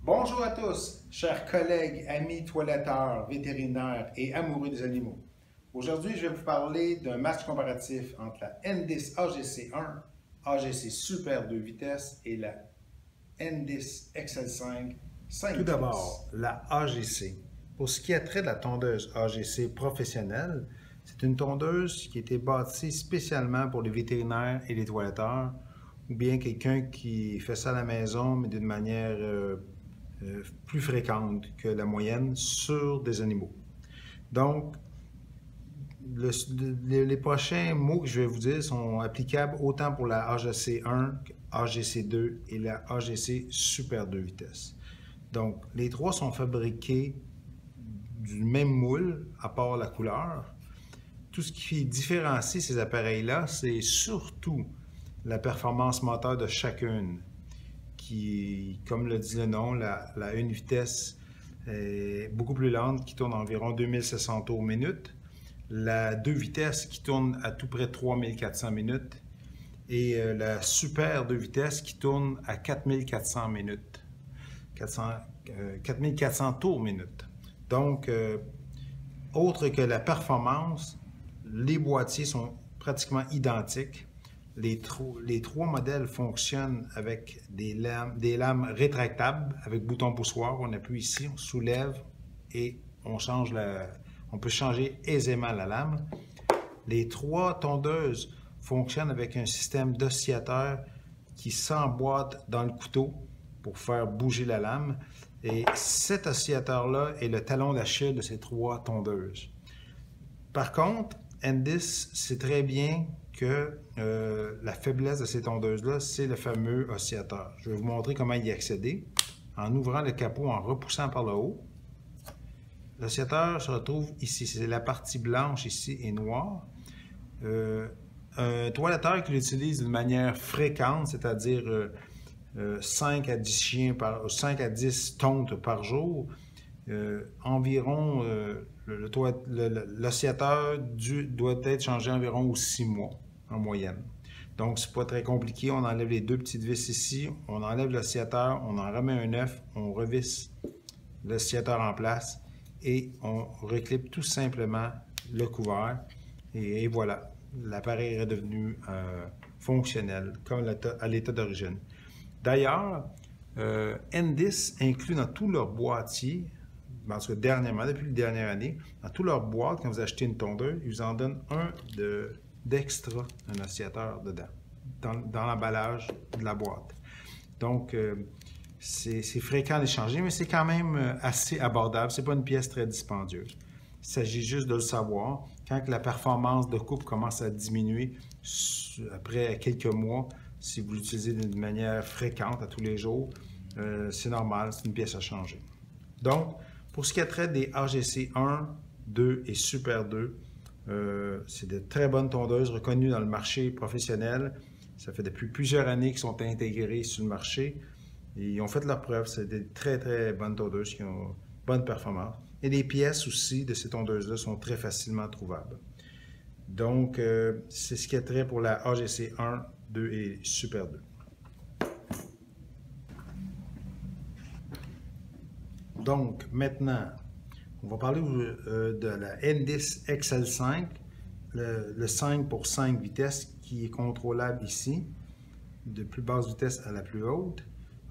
Bonjour à tous, chers collègues, amis toiletteurs, vétérinaires et amoureux des animaux. Aujourd'hui, je vais vous parler d'un match comparatif entre la N10 AGC1, AGC Super 2 vitesses et la N10 XL5 5 Tout vitesses. d'abord, la AGC. Pour ce qui a trait de la tondeuse AGC professionnelle, c'est une tondeuse qui a été bâtie spécialement pour les vétérinaires et les toiletteurs, ou bien quelqu'un qui fait ça à la maison, mais d'une manière plus fréquente que la moyenne sur des animaux. Donc, les prochains mots que je vais vous dire sont applicables autant pour la AGC1, AGC2 et la AGC Super 2 vitesses. Donc, les trois sont fabriqués du même moule, à part la couleur. Tout ce qui différencie ces appareils-là, c'est surtout la performance moteur de chacune, qui, comme le dit le nom, la une vitesse est beaucoup plus lente, qui tourne environ 2700 tours minute. La 2 vitesses qui tourne à tout près 3400 minutes. Et la super 2 vitesses qui tourne à 4400 minutes. 4400 tours minute. Donc, autre que la performance, les boîtiers sont pratiquement identiques. Les trois modèles fonctionnent avec des lames rétractables avec bouton poussoir. On appuie ici, on soulève et on peut changer aisément la lame. Les trois tondeuses fonctionnent avec un système d'oscillateur qui s'emboîte dans le couteau pour faire bouger la lame. Et cet oscillateur-là est le talon d'Achille de ces trois tondeuses. Par contre, N10 sait très bien que la faiblesse de ces tondeuses-là, c'est le fameux oscillateur. Je vais vous montrer comment y accéder. En ouvrant le capot, en repoussant par le haut, l'oscillateur se retrouve ici. C'est la partie blanche ici et noire. Un toiletteur qui l'utilise d'une manière fréquente, c'est-à-dire 5 à 10 tontes par jour, environ l'oscillateur doit être changé environ aux 6 mois en moyenne. Donc, c'est pas très compliqué. On enlève les deux petites vis ici, on enlève l'oscillateur, on en remet un neuf, on revisse l'oscillateur en place et on reclipe tout simplement le couvert. Et voilà, l'appareil est redevenu fonctionnel comme à l'état d'origine. D'ailleurs, N10 inclut dans tout leur boîtier, en tout cas dernièrement, depuis la dernière année, dans toutes leurs boîtes, quand vous achetez une tondeuse, ils vous en donnent un d'extra, un oscillateur dedans, dans l'emballage de la boîte. Donc, c'est fréquent d'échanger, mais c'est quand même assez abordable. Ce n'est pas une pièce très dispendieuse. Il s'agit juste de le savoir. Quand la performance de coupe commence à diminuer après quelques mois, si vous l'utilisez d'une manière fréquente à tous les jours, c'est normal, c'est une pièce à changer. Donc, pour ce qui est trait des AGC 1, 2 et Super 2, c'est de très bonnes tondeuses reconnues dans le marché professionnel. Ça fait depuis plusieurs années qu'ils sont intégrés sur le marché. Ils ont fait leur preuve. C'est des très, très bonnes tondeuses qui ont bonne performance. Et les pièces aussi de ces tondeuses-là sont très facilement trouvables. Donc, c'est ce qui est trait pour la AGC 1, 2 et Super 2. Donc, maintenant, on va parler de la N10 XL5, le 5 pour 5 vitesses qui est contrôlable ici, de plus basse vitesse à la plus haute,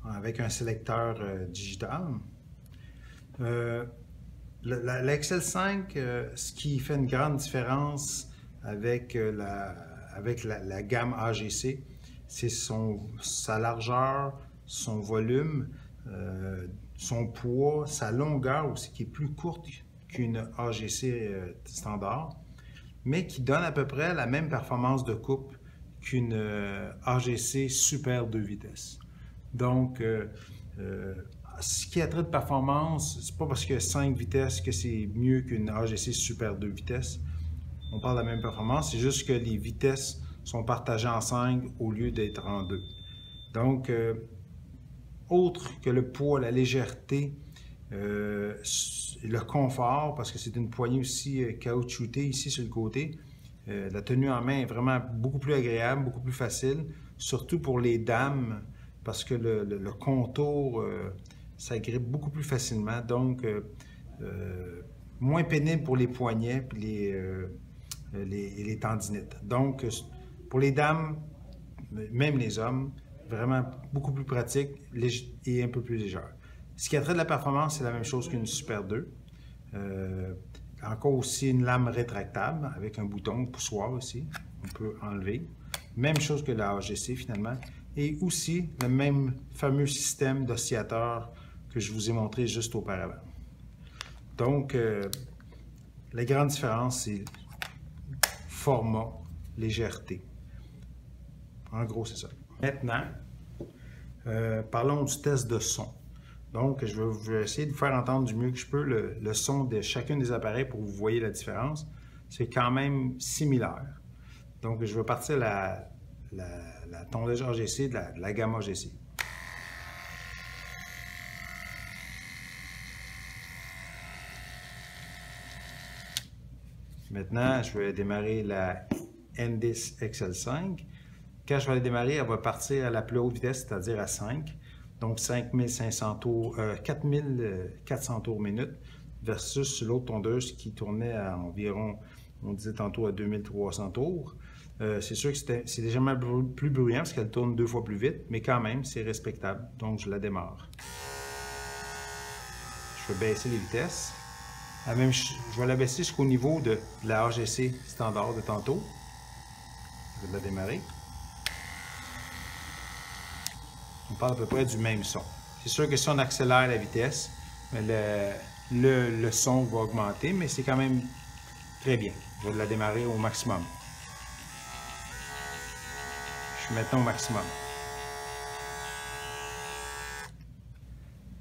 avec un sélecteur digital. La XL5, ce qui fait une grande différence avec la gamme AGC, c'est sa largeur, son volume, son poids, sa longueur aussi qui est plus courte qu'une AGC standard, mais qui donne à peu près la même performance de coupe qu'une AGC Super 2 vitesses. Donc, ce qui a trait de performance, c'est pas parce qu'il y a 5 vitesses que c'est mieux qu'une AGC Super 2 vitesses. On parle de la même performance, c'est juste que les vitesses sont partagées en 5 au lieu d'être en 2. Donc, autre que le poids, la légèreté, le confort, parce que c'est une poignée aussi caoutchoutée ici sur le côté. La tenue en main est vraiment beaucoup plus agréable, beaucoup plus facile, surtout pour les dames, parce que le contour, ça grippe beaucoup plus facilement, donc moins pénible pour les poignets et les tendinites. Donc, pour les dames, même les hommes, vraiment beaucoup plus pratique et un peu plus légère. Ce qui a trait de la performance, c'est la même chose qu'une Super 2. Encore aussi une lame rétractable avec un bouton poussoir aussi, on peut enlever. Même chose que la AGC finalement. Et aussi le même fameux système d'oscillateur que je vous ai montré juste auparavant. Donc, la grande différence, c'est format, légèreté. En gros, c'est ça. Maintenant, parlons du test de son. Donc, je vais essayer de vous faire entendre du mieux que je peux le son de chacun des appareils pour que vous voyez la différence. C'est quand même similaire. Donc, je vais partir la tondeuse AGC de la gamme AGC. Maintenant, je vais démarrer la N10 XL5. Quand je vais la démarrer, elle va partir à la plus haute vitesse, c'est-à-dire à 5. Donc 4500 tours, 4400 tours minute versus l'autre tondeuse qui tournait à environ, on disait tantôt à 2300 tours. C'est sûr que c'est légèrement plus bruyant parce qu'elle tourne 2 fois plus vite, mais quand même, c'est respectable. Donc je la démarre. Je vais baisser les vitesses. Je vais la baisser jusqu'au niveau de la AGC standard de tantôt. Je vais la démarrer. On parle à peu près du même son. C'est sûr que si on accélère la vitesse, le son va augmenter, mais c'est quand même très bien. Je vais la démarrer au maximum. Je suis maintenant au maximum.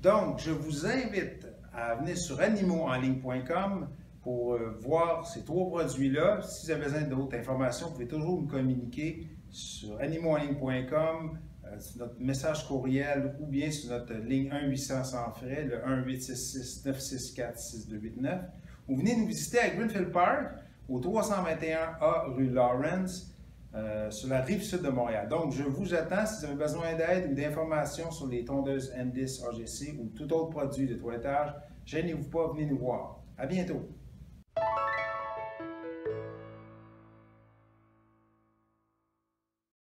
Donc, je vous invite à venir sur animauxenligne.com pour voir ces 3 produits-là. Si vous avez besoin d'autres informations, vous pouvez toujours me communiquer sur animauxenligne.com, sur notre message courriel ou bien sur notre ligne 1-800 sans frais, le 1-866-964-6289. Ou venez nous visiter à Greenfield Park, au 321A rue Lawrence, sur la rive sud de Montréal. Donc, je vous attends si vous avez besoin d'aide ou d'informations sur les tondeuses N10 AGC ou tout autre produit de toilettage. Gênez-vous pas, venez nous voir. À bientôt!